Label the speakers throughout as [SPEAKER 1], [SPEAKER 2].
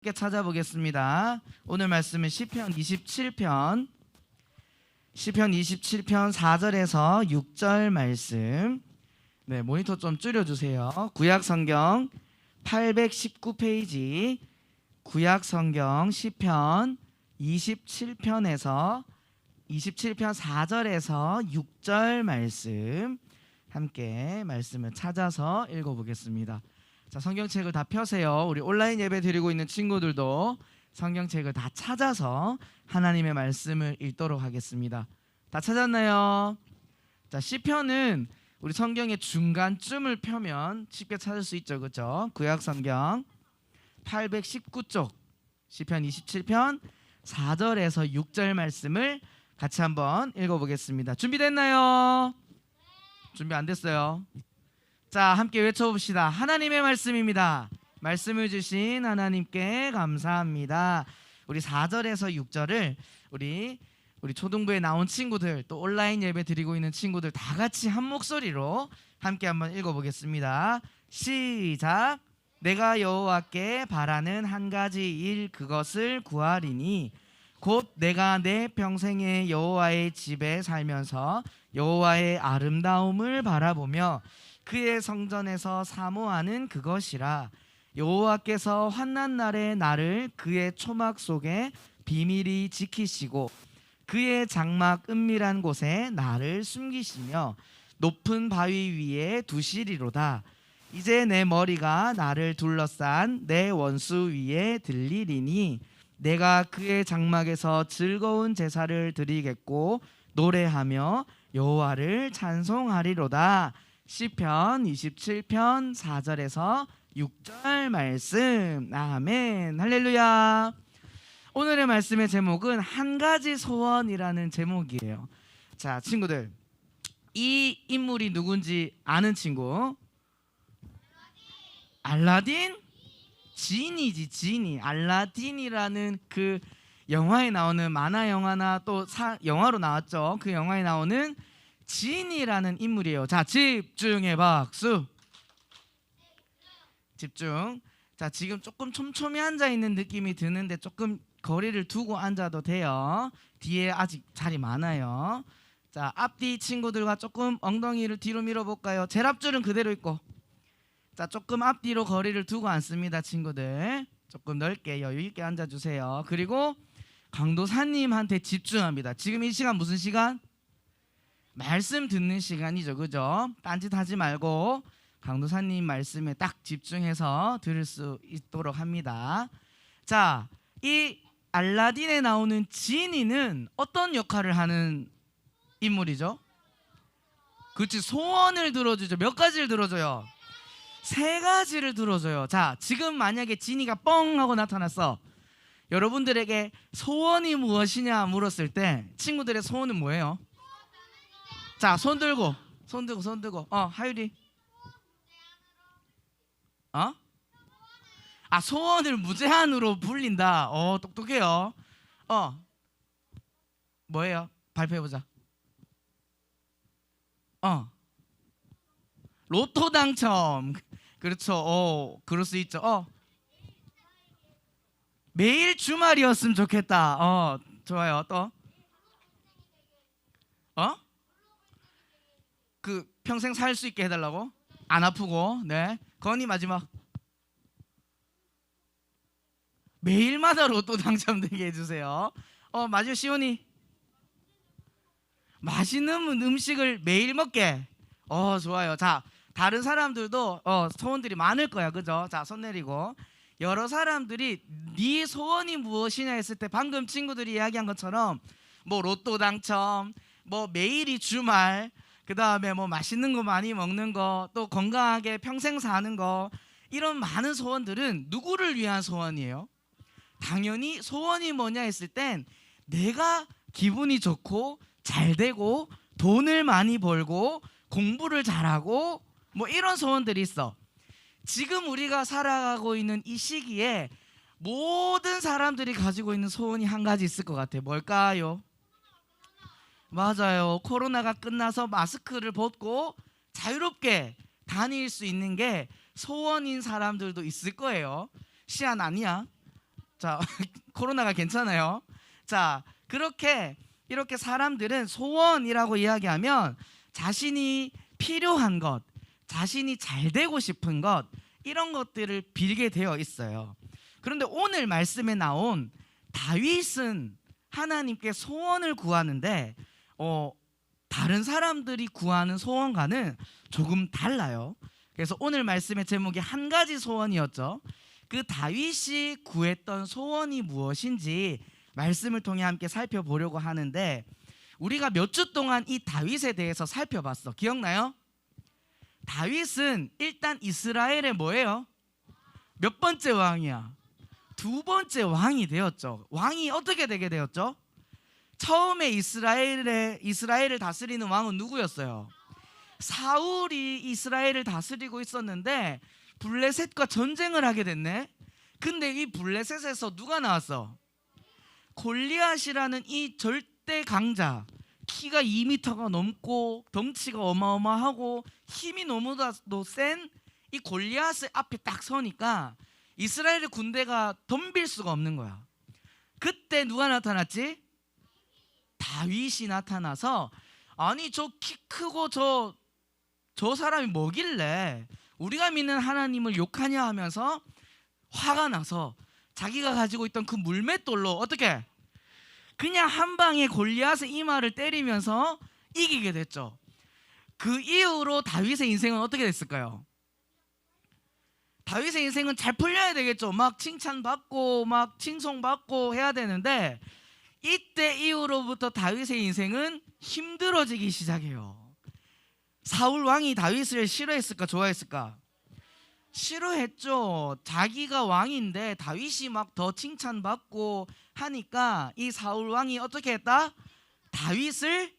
[SPEAKER 1] 함께 찾아보겠습니다. 오늘 말씀은 시편 27편 4절에서 6절 말씀. 네, 모니터 좀 줄여주세요. 구약성경 819페이지 구약성경 시편 27편에서 27편 4절에서 6절 말씀, 함께 말씀을 찾아서 읽어보겠습니다. 자, 성경책을 다 펴세요. 우리 온라인 예배 드리고 있는 친구들도 성경책을 다 찾아서 하나님의 말씀을 읽도록 하겠습니다. 다 찾았나요? 자, 시편은 우리 성경의 중간쯤을 펴면 쉽게 찾을 수 있죠, 그렇죠? 구약성경 819쪽 시편 27편 4절에서 6절 말씀을 같이 한번 읽어보겠습니다. 준비됐나요? 준비 안 됐어요? 자, 함께 외쳐봅시다. 하나님의 말씀입니다. 말씀을 주신 하나님께 감사합니다. 우리 4절에서 6절을 우리 초등부에 나온 친구들, 또 온라인 예배 드리고 있는 친구들 다 같이 한 목소리로 함께 한번 읽어보겠습니다. 시작. 내가 여호와께 바라는 한 가지 일, 그것을 구하리니 곧 내가 내 평생에 여호와의 집에 살면서 여호와의 아름다움을 바라보며 그의 성전에서 사모하는 그것이라. 여호와께서 환난 날에 나를 그의 초막 속에 비밀히 지키시고 그의 장막 은밀한 곳에 나를 숨기시며 높은 바위 위에 두시리로다. 이제 내 머리가 나를 둘러싼 내 원수 위에 들리리니 내가 그의 장막에서 즐거운 제사를 드리겠고 노래하며 여호와를 찬송하리로다. 시편 27편 4절에서 6절 말씀. 아멘. 할렐루야. 오늘의 말씀의 제목은 한 가지 소원이라는 제목이에요. 자, 친구들, 이 인물이 누군지 아는 친구? 알라딘? 지니지, 지니. 알라딘이라는 그 영화에 나오는, 만화 영화나 또 영화로 나왔죠. 그 영화에 나오는 지니라는 인물이에요. 자, 집중해 박수. 집중. 자, 지금 조금 촘촘히 앉아 있는 느낌이 드는데 조금 거리를 두고 앉아도 돼요. 뒤에 아직 자리 많아요. 자, 앞뒤 친구들과 조금 엉덩이를 뒤로 밀어볼까요? 제일 앞줄은 그대로 있고, 자, 조금 앞뒤로 거리를 두고 앉습니다. 친구들 조금 넓게 여유 있게 앉아주세요. 그리고 강도사님한테 집중합니다. 지금 이 시간 무슨 시간? 말씀 듣는 시간이죠, 그죠? 딴짓하지 말고 강도사님 말씀에 딱 집중해서 들을 수 있도록 합니다. 자, 이 알라딘에 나오는 지니는 어떤 역할을 하는 인물이죠? 그렇지, 소원을 들어주죠. 몇 가지를 들어줘요? 3가지를 들어줘요. 자, 지금 만약에 지니가 뻥 하고 나타났어. 여러분들에게 소원이 무엇이냐 물었을 때 친구들의 소원은 뭐예요? 자, 손 들고. 하율이. 소원을 무제한으로 불린다. 똑똑해요. 뭐예요? 발표해보자. 로또 당첨. 그렇죠. 그럴 수 있죠. 매일 주말이었으면 좋겠다. 좋아요. 또 그 평생 살 수 있게 해달라고? 안 아프고. 네. 건이 마지막. 매일마다 로또 당첨되게 해주세요. 마지막 시온이. 맛있는 음식을 매일 먹게. 좋아요. 자, 다른 사람들도 소원들이 많을 거야, 그죠? 자, 손 내리고. 여러 사람들이 네 소원이 무엇이냐 했을 때 방금 친구들이 이야기한 것처럼 뭐 로또 당첨, 뭐 매일이 주말, 그 다음에 뭐 맛있는 거 많이 먹는 거, 또 건강하게 평생 사는 거, 이런 많은 소원들은 누구를 위한 소원이에요? 당연히 소원이 뭐냐 했을 땐 내가 기분이 좋고 잘 되고 돈을 많이 벌고 공부를 잘하고 뭐 이런 소원들이 있어. 지금 우리가 살아가고 있는 이 시기에 모든 사람들이 가지고 있는 소원이 한 가지 있을 것 같아요. 뭘까요? 맞아요. 코로나가 끝나서 마스크를 벗고 자유롭게 다닐 수 있는 게 소원인 사람들도 있을 거예요. 시안 아니야? 자, 코로나가 괜찮아요. 자, 이렇게 사람들은 소원이라고 이야기하면 자신이 필요한 것, 자신이 잘 되고 싶은 것, 이런 것들을 빌게 되어 있어요. 그런데 오늘 말씀에 나온 다윗은 하나님께 소원을 구하는데 다른 사람들이 구하는 소원과는 조금 달라요. 그래서 오늘 말씀의 제목이 한 가지 소원이었죠. 그 다윗이 구했던 소원이 무엇인지 말씀을 통해 함께 살펴보려고 하는데, 우리가 몇 주 동안 이 다윗에 대해서 살펴봤어. 기억나요? 다윗은 일단 이스라엘의 뭐예요? 몇 번째 왕이야? 두 번째 왕이 되었죠. 왕이 어떻게 되게 되었죠? 처음에 이스라엘을 다스리는 왕은 누구였어요? 사울이 이스라엘을 다스리고 있었는데 블레셋과 전쟁을 하게 됐네. 근데 이 블레셋에서 누가 나왔어? 골리앗이라는 이 절대 강자, 키가 2m가 넘고 덩치가 어마어마하고 힘이 너무나도 센 이 골리앗의 앞에 딱 서니까 이스라엘의 군대가 덤빌 수가 없는 거야. 그때 누가 나타났지? 다윗이 나타나서, 아니 저 키 크고 저 사람이 뭐길래 우리가 믿는 하나님을 욕하냐 하면서 화가 나서 자기가 가지고 있던 그 물맷돌로 어떻게 그냥 한 방에 골리앗의 이마를 때리면서 이기게 됐죠. 그 이후로 다윗의 인생은 어떻게 됐을까요? 다윗의 인생은 잘 풀려야 되겠죠. 막 칭찬받고 막 칭송받고 해야 되는데, 이때 이후로부터 다윗의 인생은 힘들어지기 시작해요. 사울 왕이 다윗을 싫어했을까 좋아했을까? 싫어했죠. 자기가 왕인데 다윗이 막 더 칭찬받고 하니까 이 사울 왕이 어떻게 했다? 다윗을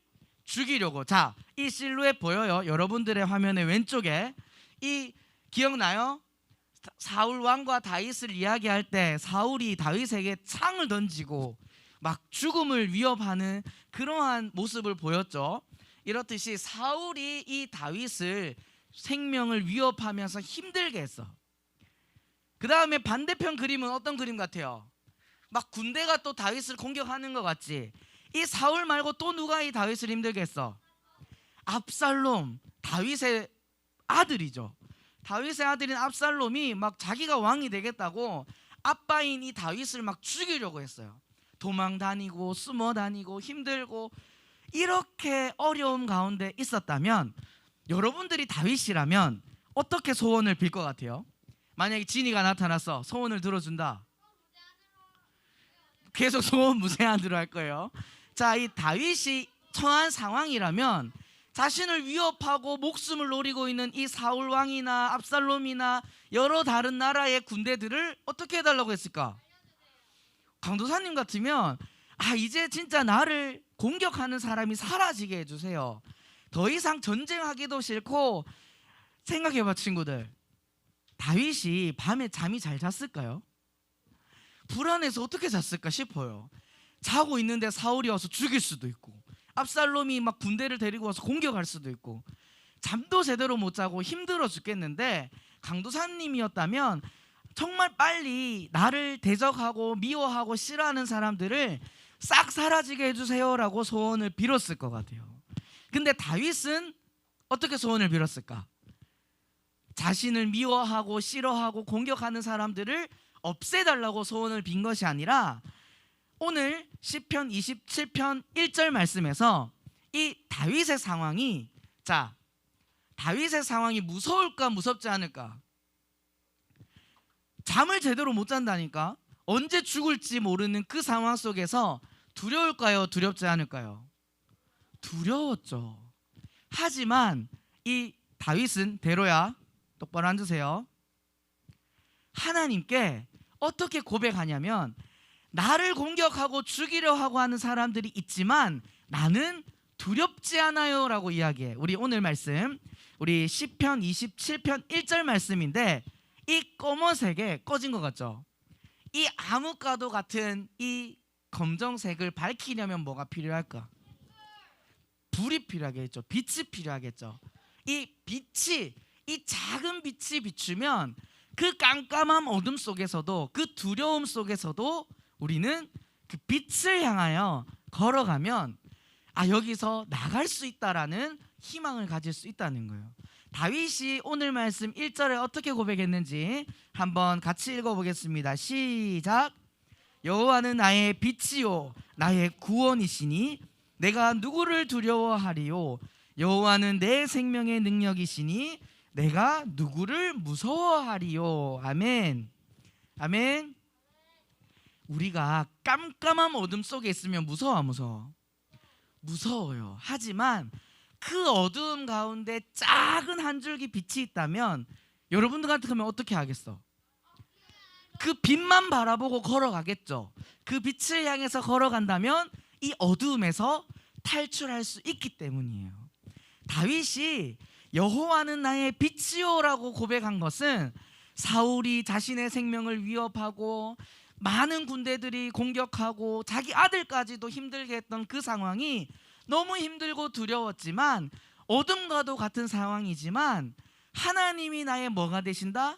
[SPEAKER 1] 죽이려고. 자, 이 실루엣 보여요? 여러분들의 화면의 왼쪽에. 이 기억나요? 사울 왕과 다윗을 이야기할 때 사울이 다윗에게 창을 던지고 막 죽음을 위협하는 그러한 모습을 보였죠. 이렇듯이 사울이 이 다윗을 생명을 위협하면서 힘들게 했어. 그 다음에 반대편 그림은 어떤 그림 같아요? 막 군대가 또 다윗을 공격하는 것 같지. 이 사울 말고 또 누가 이 다윗을 힘들게 했어? 압살롬, 다윗의 아들이죠. 다윗의 아들인 압살롬이 막 자기가 왕이 되겠다고 아빠인 이 다윗을 막 죽이려고 했어요. 도망 다니고 숨어 다니고 힘들고 이렇게 어려움 가운데 있었다면, 여러분들이 다윗이라면 어떻게 소원을 빌 것 같아요? 만약에 진이가 나타나서 소원을 들어준다. 계속 소원 무제한으로 할 거예요. 자, 이 다윗이 처한 상황이라면 자신을 위협하고 목숨을 노리고 있는 이 사울 왕이나 압살롬이나 여러 다른 나라의 군대들을 어떻게 해달라고 했을까? 강도사님 같으면 이제 진짜 나를 공격하는 사람이 사라지게 해주세요. 더 이상 전쟁하기도 싫고. 생각해봐 친구들, 다윗이 밤에 잠이 잘 잤을까요? 불안해서 어떻게 잤을까 싶어요. 자고 있는데 사울이 와서 죽일 수도 있고 압살롬이 막 군대를 데리고 와서 공격할 수도 있고, 잠도 제대로 못 자고 힘들어 죽겠는데, 강도사님이었다면 정말 빨리 나를 대적하고 미워하고 싫어하는 사람들을 싹 사라지게 해주세요라고 소원을 빌었을 것 같아요. 근데 다윗은 어떻게 소원을 빌었을까? 자신을 미워하고 싫어하고 공격하는 사람들을 없애달라고 소원을 빈 것이 아니라, 오늘 시편 27편 1절 말씀에서 이 다윗의 상황이, 자, 다윗의 상황이 무서울까 무섭지 않을까? 잠을 제대로 못 잔다니까. 언제 죽을지 모르는 그 상황 속에서 두려울까요? 두렵지 않을까요? 두려웠죠. 하지만 이 다윗은, 대로야 똑바로 앉으세요, 하나님께 어떻게 고백하냐면, 나를 공격하고 죽이려 하고 하는 사람들이 있지만 나는 두렵지 않아요 라고 이야기해. 우리 오늘 말씀, 우리 시편 27편 1절 말씀인데, 이 검은색에 꺼진 것 같죠? 이 암흑과도 같은 이 검정색을 밝히려면 뭐가 필요할까? 불이 필요하겠죠. 빛이 필요하겠죠. 이 빛이, 이 작은 빛이 비추면 그 깜깜한 어둠 속에서도, 그 두려움 속에서도 우리는 그 빛을 향하여 걸어가면 여기서 나갈 수 있다라는 희망을 가질 수 있다는 거예요. 다윗이 오늘 말씀 1절에 어떻게 고백했는지 한번 같이 읽어보겠습니다. 시작. 여호와는 나의 빛이요 나의 구원이시니 내가 누구를 두려워하리요. 여호와는 내 생명의 능력이시니 내가 누구를 무서워하리요. 아멘. 아멘. 우리가 깜깜한 어둠 속에 있으면 무서워 안 무서워? 무서워요. 하지만 그 어두움 가운데 작은 한 줄기 빛이 있다면 여러분들 같으면 어떻게 하겠어? 그 빛만 바라보고 걸어가겠죠. 그 빛을 향해서 걸어간다면 이 어두움에서 탈출할 수 있기 때문이에요. 다윗이 여호와는 나의 빛이요라고 고백한 것은 사울이 자신의 생명을 위협하고 많은 군대들이 공격하고 자기 아들까지도 힘들게 했던 그 상황이 너무 힘들고 두려웠지만, 어둠과도 같은 상황이지만 하나님이 나의 뭐가 되신다?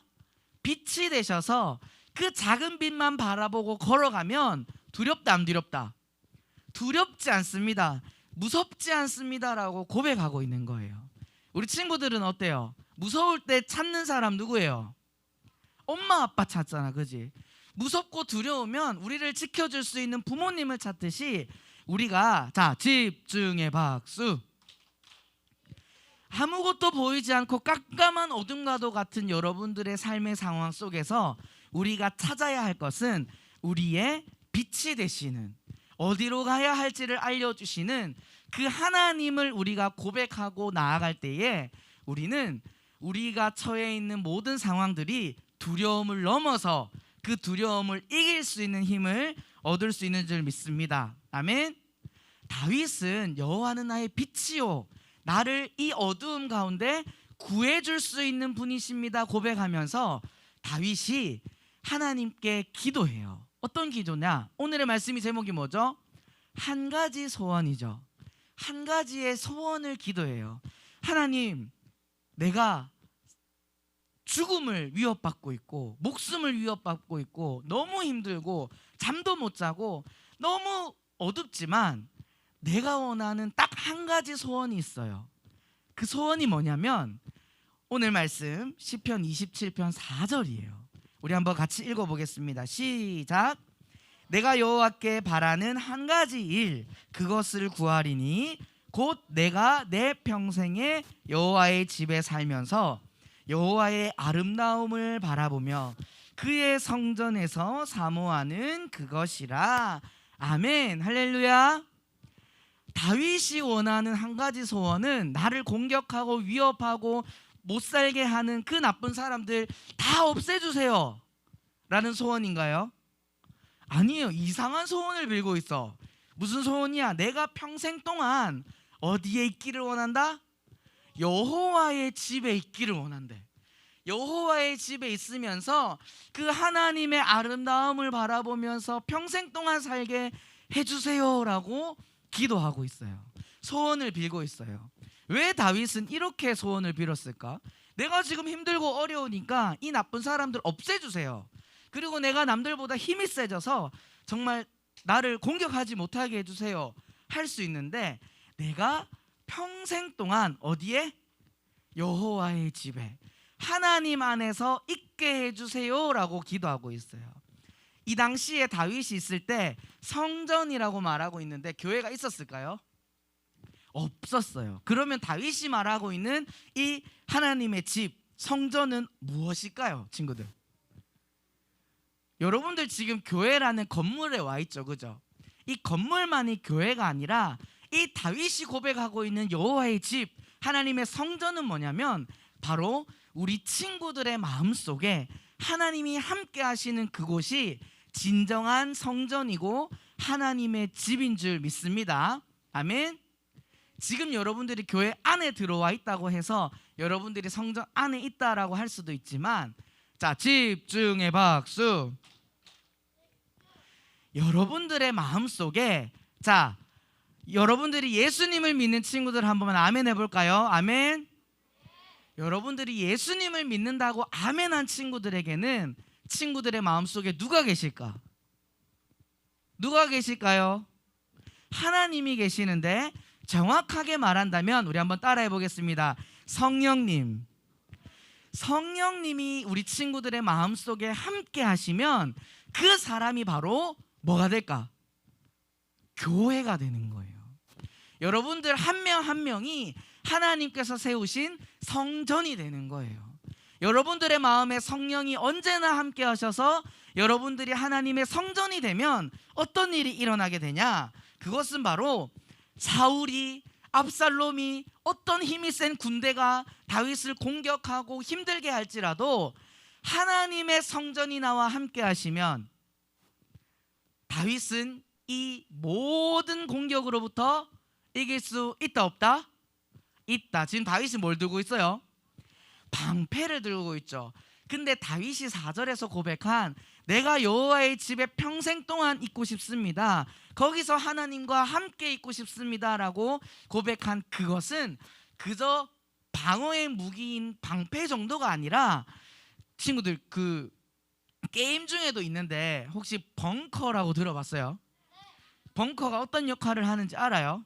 [SPEAKER 1] 빛이 되셔서 그 작은 빛만 바라보고 걸어가면 두렵다 안 두렵다? 두렵지 않습니다. 무섭지 않습니다라고 고백하고 있는 거예요. 우리 친구들은 어때요? 무서울 때 찾는 사람 누구예요? 엄마 아빠 찾잖아, 그지? 무섭고 두려우면 우리를 지켜줄 수 있는 부모님을 찾듯이 우리가, 자, 집중의 박수. 아무것도 보이지 않고 깜깜한 어둠과도 같은 여러분들의 삶의 상황 속에서 우리가 찾아야 할 것은 우리의 빛이 되시는, 어디로 가야 할지를 알려주시는 그 하나님을 우리가 고백하고 나아갈 때에 우리는 우리가 처해 있는 모든 상황들이 두려움을 넘어서 그 두려움을 이길 수 있는 힘을 얻을 수 있는 줄 믿습니다. 아멘. 다윗은 여호와는 나의 빛이요 나를 이 어두움 가운데 구해줄 수 있는 분이십니다 고백하면서 다윗이 하나님께 기도해요. 어떤 기도냐? 오늘의 말씀이 제목이 뭐죠? 한 가지 소원이죠. 한 가지의 소원을 기도해요. 하나님, 내가 죽음을 위협받고 있고 목숨을 위협받고 있고 너무 힘들고 잠도 못 자고 너무 어둡지만 내가 원하는 딱 한 가지 소원이 있어요. 그 소원이 뭐냐면 오늘 말씀 시편 27편 4절이에요. 우리 한번 같이 읽어보겠습니다. 시작. 내가 여호와께 바라는 한 가지 일 그것을 구하리니 곧 내가 내 평생에 여호와의 집에 살면서 여호와의 아름다움을 바라보며 그의 성전에서 사모하는 그것이라. 아멘. 할렐루야. 다윗이 원하는 한 가지 소원은 나를 공격하고 위협하고 못 살게 하는 그 나쁜 사람들 다 없애주세요 라는 소원인가요? 아니에요. 이상한 소원을 빌고 있어. 무슨 소원이야? 내가 평생 동안 어디에 있기를 원한다? 여호와의 집에 있기를 원한대. 여호와의 집에 있으면서 그 하나님의 아름다움을 바라보면서 평생 동안 살게 해주세요라고 기도하고 있어요. 소원을 빌고 있어요. 왜 다윗은 이렇게 소원을 빌었을까? 내가 지금 힘들고 어려우니까 이 나쁜 사람들 없애주세요. 그리고 내가 남들보다 힘이 세져서 정말 나를 공격하지 못하게 해주세요 할 수 있는데, 내가 평생 동안 어디에? 여호와의 집에 하나님 안에서 있게 해주세요라고 기도하고 있어요. 이 당시에 다윗이 있을 때 성전이라고 말하고 있는데 교회가 있었을까요? 없었어요. 그러면 다윗이 말하고 있는 이 하나님의 집 성전은 무엇일까요, 친구들? 여러분들 지금 교회라는 건물에 와 있죠, 그죠? 이 건물만이 교회가 아니라 이 다윗이 고백하고 있는 여호와의 집 하나님의 성전은 뭐냐면 바로 우리 친구들의 마음속에 하나님이 함께 하시는 그곳이 진정한 성전이고 하나님의 집인 줄 믿습니다. 아멘. 지금 여러분들이 교회 안에 들어와 있다고 해서 여러분들이 성전 안에 있다라고 할 수도 있지만, 자, 집중의 박수. 여러분들의 마음속에, 자, 여러분들이 예수님을 믿는 친구들 한 번만 아멘 해볼까요? 아멘. 여러분들이 예수님을 믿는다고 아멘한 친구들에게는 친구들의 마음속에 누가 계실까? 누가 계실까요? 하나님이 계시는데 정확하게 말한다면 우리 한번 따라해 보겠습니다. 성령님. 성령님이 우리 친구들의 마음속에 함께 하시면 그 사람이 바로 뭐가 될까? 교회가 되는 거예요. 여러분들 한 명 한 명이 하나님께서 세우신 성전이 되는 거예요. 여러분들의 마음에 성령이 언제나 함께 하셔서 여러분들이 하나님의 성전이 되면 어떤 일이 일어나게 되냐? 그것은 바로 사울이, 압살롬이, 어떤 힘이 센 군대가 다윗을 공격하고 힘들게 할지라도 하나님의 성전이 나와 함께 하시면 다윗은 이 모든 공격으로부터 이길 수 있다 없다? 있다. 지금 다윗이 뭘 들고 있어요? 방패를 들고 있죠. 근데 다윗이 4절에서 고백한 내가 여호와의 집에 평생 동안 있고 싶습니다, 거기서 하나님과 함께 있고 싶습니다 라고 고백한 그것은 그저 방어의 무기인 방패 정도가 아니라, 친구들 그 게임 중에도 있는데 혹시 벙커라고 들어봤어요? 벙커가 어떤 역할을 하는지 알아요?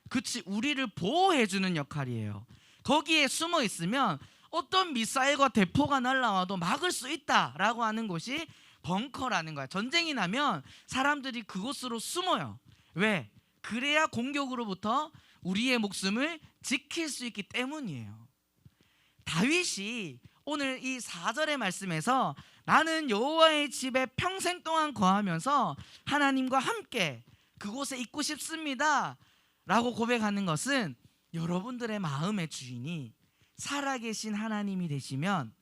[SPEAKER 1] 그치, 우리를 보호해주는 역할이에요. 거기에 숨어 있으면 어떤 미사일과 대포가 날아와도 막을 수 있다라고 하는 것이 벙커라는 거야. 전쟁이 나면 사람들이 그곳으로 숨어요. 왜? 그래야 공격으로부터 우리의 목숨을 지킬 수 있기 때문이에요. 다윗이 오늘 이 4절의 말씀에서 나는 여호와의 집에 평생 동안 거하면서 하나님과 함께 그곳에 있고 싶습니다 라고 고백하는 것은 여러분들의 마음의 주인이 살아계신 하나님이 되시면,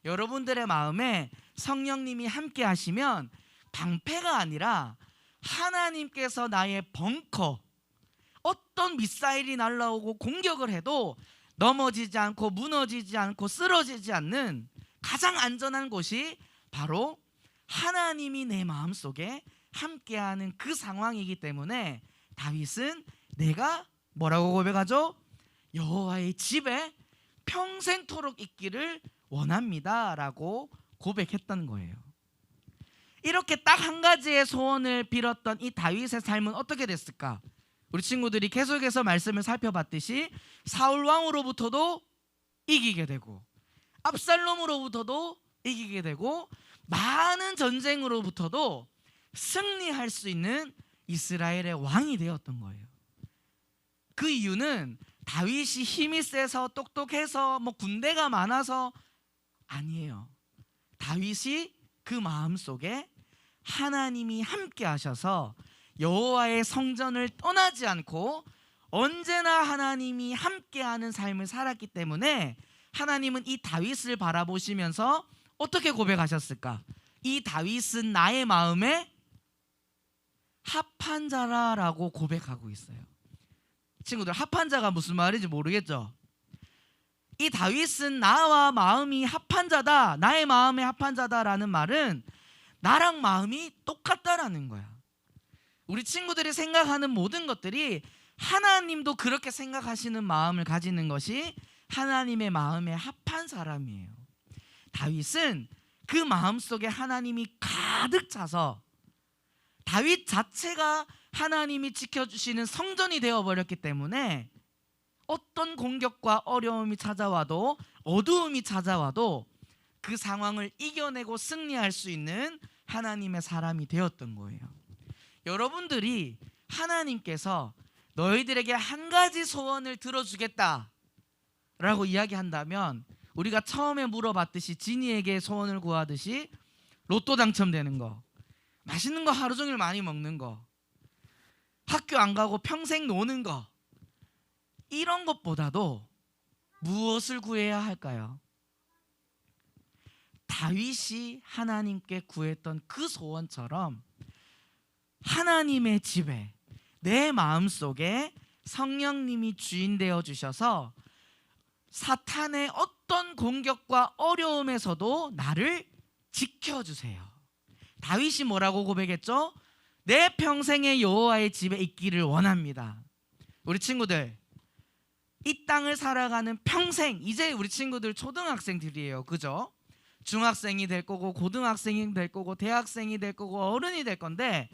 [SPEAKER 1] 여러분들의 마음에 성령님이 함께 하시면 방패가 아니라 하나님께서 나의 벙커, 어떤 미사일이 날아오고 공격을 해도 넘어지지 않고 무너지지 않고 쓰러지지 않는 가장 안전한 곳이 바로 하나님이 내 마음속에 함께하는 그 상황이기 때문에 다윗은 내가 뭐라고 고백하죠? 여호와의 집에 평생토록 있기를 원합니다 라고 고백했던 거예요. 이렇게 딱 한 가지의 소원을 빌었던 이 다윗의 삶은 어떻게 됐을까? 우리 친구들이 계속해서 말씀을 살펴봤듯이 사울 왕으로부터도 이기게 되고 압살롬으로부터도 이기게 되고 많은 전쟁으로부터도 승리할 수 있는 이스라엘의 왕이 되었던 거예요. 그 이유는 다윗이 힘이 세서 똑똑해서 군대가 많아서 아니에요. 다윗이 그 마음속에 하나님이 함께 하셔서 여호와의 성전을 떠나지 않고 언제나 하나님이 함께하는 삶을 살았기 때문에 하나님은 이 다윗을 바라보시면서 어떻게 고백하셨을까? 이 다윗은 나의 마음에 합한 자라라고 고백하고 있어요. 친구들, 합한 자가 무슨 말인지 모르겠죠? 이 다윗은 나와 마음이 합한 자다, 나의 마음에 합한 자다라는 말은 나랑 마음이 똑같다라는 거야. 우리 친구들이 생각하는 모든 것들이 하나님도 그렇게 생각하시는 마음을 가지는 것이 하나님의 마음에 합한 사람이에요. 다윗은 그 마음속에 하나님이 가득 차서 다윗 자체가 하나님이 지켜주시는 성전이 되어버렸기 때문에 어떤 공격과 어려움이 찾아와도, 어두움이 찾아와도 그 상황을 이겨내고 승리할 수 있는 하나님의 사람이 되었던 거예요. 여러분들이 하나님께서 너희들에게 한 가지 소원을 들어주겠다 라고 이야기한다면, 우리가 처음에 물어봤듯이 지니에게 소원을 구하듯이 로또 당첨되는 거, 맛있는 거 하루 종일 많이 먹는 거, 학교 안 가고 평생 노는 거, 이런 것보다도 무엇을 구해야 할까요? 다윗이 하나님께 구했던 그 소원처럼 하나님의 집에 내 마음속에 성령님이 주인 되어 주셔서 사탄의 어떤 공격과 어려움에서도 나를 지켜주세요. 다윗이 뭐라고 고백했죠? 내 평생에 여호와의 집에 있기를 원합니다. 우리 친구들, 이 땅을 살아가는 평생, 이제 우리 친구들 초등학생들이에요. 그죠? 중학생이 될 거고 고등학생이 될 거고 대학생이 될 거고 어른이 될 건데,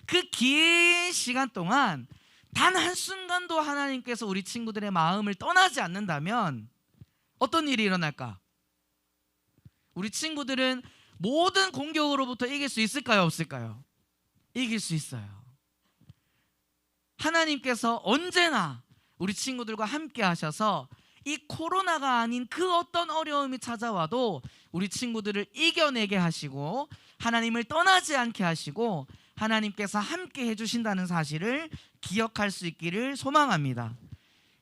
[SPEAKER 1] 그 긴 시간 동안 단 한순간도 하나님께서 우리 친구들의 마음을 떠나지 않는다면 어떤 일이 일어날까? 우리 친구들은 모든 공격으로부터 이길 수 있을까요? 없을까요? 이길 수 있어요. 하나님께서 언제나 우리 친구들과 함께 하셔서 이 코로나가 아닌 그 어떤 어려움이 찾아와도 우리 친구들을 이겨내게 하시고 하나님을 떠나지 않게 하시고 하나님께서 함께 해주신다는 사실을 기억할 수 있기를 소망합니다.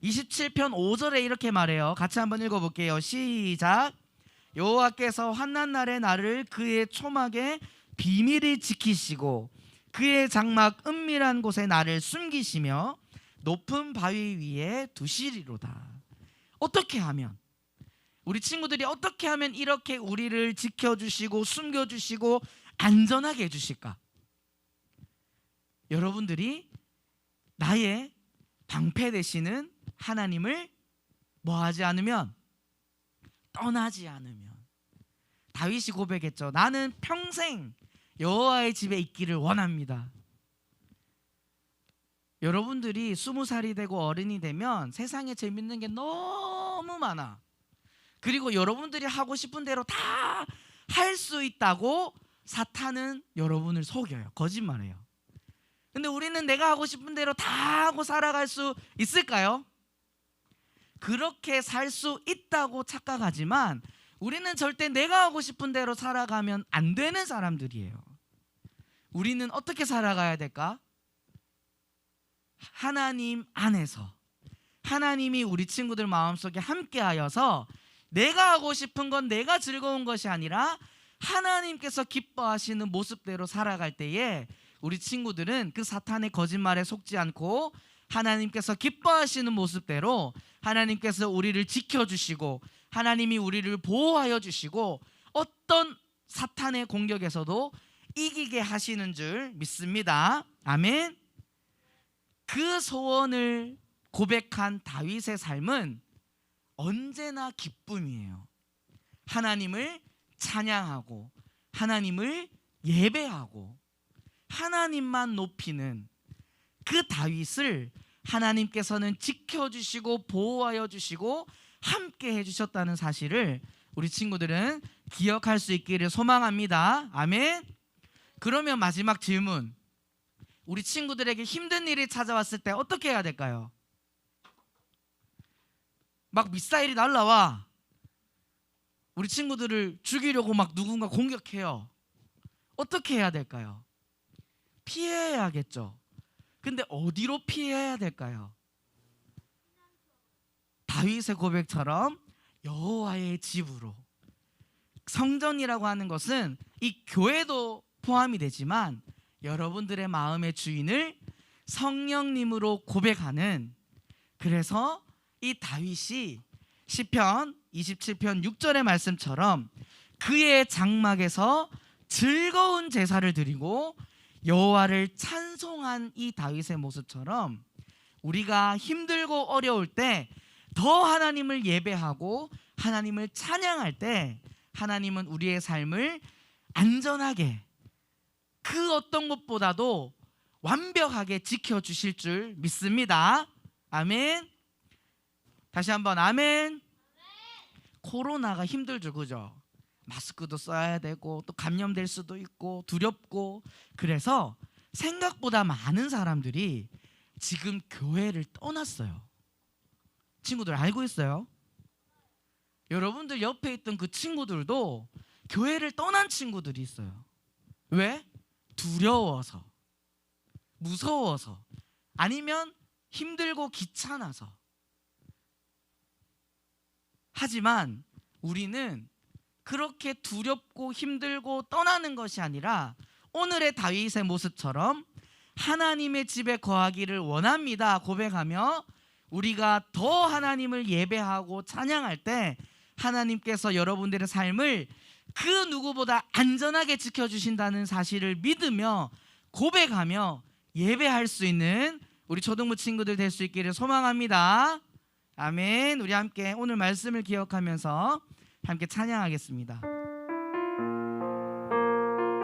[SPEAKER 1] 27편 5절에 이렇게 말해요. 같이 한번 읽어볼게요. 시작. 여호와께서 환난 날에 나를 그의 초막에 비밀히 지키시고 그의 장막 은밀한 곳에 나를 숨기시며 높은 바위 위에 두시리로다. 어떻게 하면, 우리 친구들이 어떻게 하면 이렇게 우리를 지켜주시고 숨겨주시고 안전하게 해주실까? 여러분들이 나의 방패 되시는 하나님을 뭐하지 않으면, 떠나지 않으면. 다윗이 고백했죠. 나는 평생 여호와의 집에 있기를 원합니다. 여러분들이 20살이 되고 어른이 되면 세상에 재밌는 게 너무 많아. 그리고 여러분들이 하고 싶은 대로 다 할 수 있다고 사탄은 여러분을 속여요. 거짓말해요. 근데 우리는 내가 하고 싶은 대로 다 하고 살아갈 수 있을까요? 그렇게 살 수 있다고 착각하지만 우리는 절대 내가 하고 싶은 대로 살아가면 안 되는 사람들이에요. 우리는 어떻게 살아가야 될까? 하나님 안에서, 하나님이 우리 친구들 마음속에 함께하여서 내가 하고 싶은 건 내가 즐거운 것이 아니라 하나님께서 기뻐하시는 모습대로 살아갈 때에 우리 친구들은 그 사탄의 거짓말에 속지 않고 하나님께서 기뻐하시는 모습대로 하나님께서 우리를 지켜주시고 하나님이 우리를 보호하여 주시고 어떤 사탄의 공격에서도 이기게 하시는 줄 믿습니다. 아멘. 그 소원을 고백한 다윗의 삶은 언제나 기쁨이에요. 하나님을 찬양하고 하나님을 예배하고 하나님만 높이는 그 다윗을 하나님께서는 지켜주시고 보호하여 주시고 함께 해주셨다는 사실을 우리 친구들은 기억할 수 있기를 소망합니다. 아멘. 그러면 마지막 질문, 우리 친구들에게 힘든 일이 찾아왔을 때 어떻게 해야 될까요? 막 미사일이 날라와 우리 친구들을 죽이려고 막 누군가 공격해요. 어떻게 해야 될까요? 피해야겠죠. 근데 어디로 피해야 될까요? 다윗의 고백처럼 여호와의 집으로. 성전이라고 하는 것은 이 교회도 포함이 되지만 여러분들의 마음의 주인을 성령님으로 고백하는, 그래서 이 다윗이 시편 27편 6절의 말씀처럼 그의 장막에서 즐거운 제사를 드리고 여호와를 찬송한 이 다윗의 모습처럼 우리가 힘들고 어려울 때 더 하나님을 예배하고 하나님을 찬양할 때 하나님은 우리의 삶을 안전하게 그 어떤 것보다도 완벽하게 지켜주실 줄 믿습니다. 아멘. 다시 한번 아멘. 코로나가 힘들죠, 그죠? 마스크도 써야 되고 또 감염될 수도 있고 두렵고, 그래서 생각보다 많은 사람들이 지금 교회를 떠났어요. 친구들 알고 있어요? 여러분들 옆에 있던 그 친구들도 교회를 떠난 친구들이 있어요. 왜? 두려워서, 무서워서, 아니면 힘들고 귀찮아서. 하지만 우리는 그렇게 두렵고 힘들고 떠나는 것이 아니라 오늘의 다윗의 모습처럼 하나님의 집에 거하기를 원합니다 고백하며 우리가 더 하나님을 예배하고 찬양할 때 하나님께서 여러분들의 삶을 그 누구보다 안전하게 지켜주신다는 사실을 믿으며 고백하며 예배할 수 있는 우리 초등부 친구들 될 수 있기를 소망합니다. 아멘. 우리 함께 오늘 말씀을 기억하면서 함께 찬양하겠습니다.